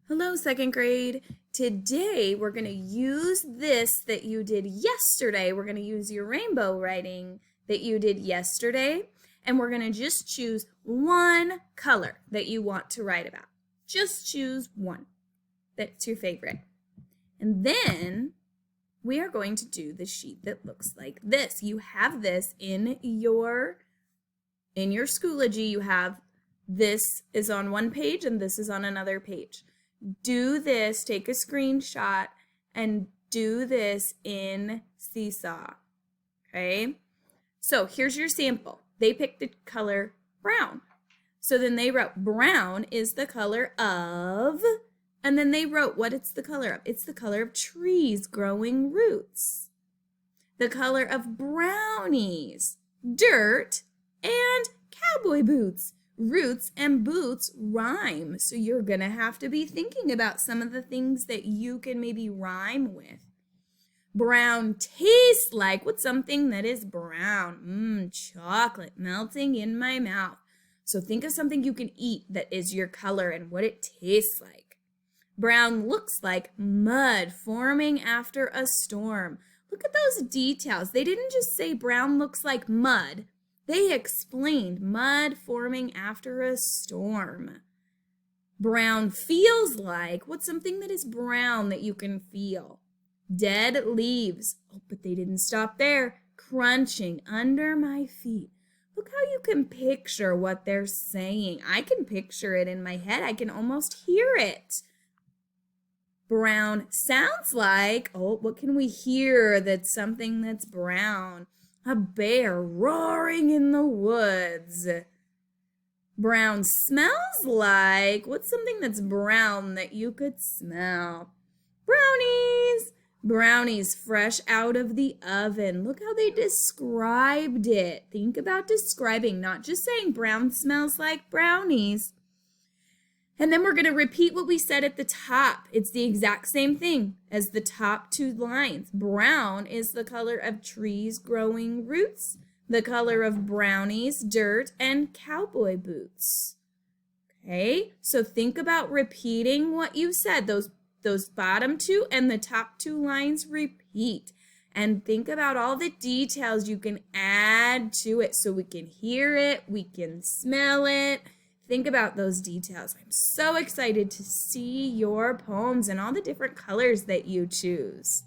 Hello, second grade. Today we're going to use this that you did yesterday. We're going to use your rainbow writing that you did yesterday, and we're going to just choose one color that you want to write about. Just choose one that's your favorite. And then we are going to do the sheet that looks like this. You have this in your Schoology. You have this is on one page and this is on another page. Do this, take a screenshot, and do this in Seesaw, okay? So here's your sample. They picked the color brown. So then they wrote brown is the color of, and then they wrote what it's the color of. It's the color of trees growing roots. The color of brownies, dirt, and cowboy boots. Roots and boots rhyme, so you're going to have to be thinking about some of the things that you can maybe rhyme with. Brown tastes like, what's something that is brown? Chocolate melting in my mouth. So think of something you can eat that is your color and what it tastes like. Brown looks like mud forming after a storm. Look at those details. They didn't just say brown looks like mud. They explained mud forming after a storm. Brown feels like, what's something that is brown that you can feel? Dead leaves. Oh, but they didn't stop there. Crunching under my feet. Look how you can picture what they're saying. I can picture it in my head. I can almost hear it. Brown sounds like, oh, what can we hear that's something that's brown? A bear roaring in the woods. Brown smells like, what's something that's brown that you could smell? Brownies. Brownies fresh out of the oven. Look how they described it. Think about describing, not just saying brown smells like brownies. And then we're going to repeat what we said at the top. It's the exact same thing as the top two lines. Brown is the color of trees growing roots, the color of brownies, dirt, and cowboy boots. Okay, so think about repeating what you said. Those bottom two and the top two lines repeat. And think about all the details you can add to it so we can hear it, we can smell it. Think about those details. I'm so excited to see your poems and all the different colors that you choose.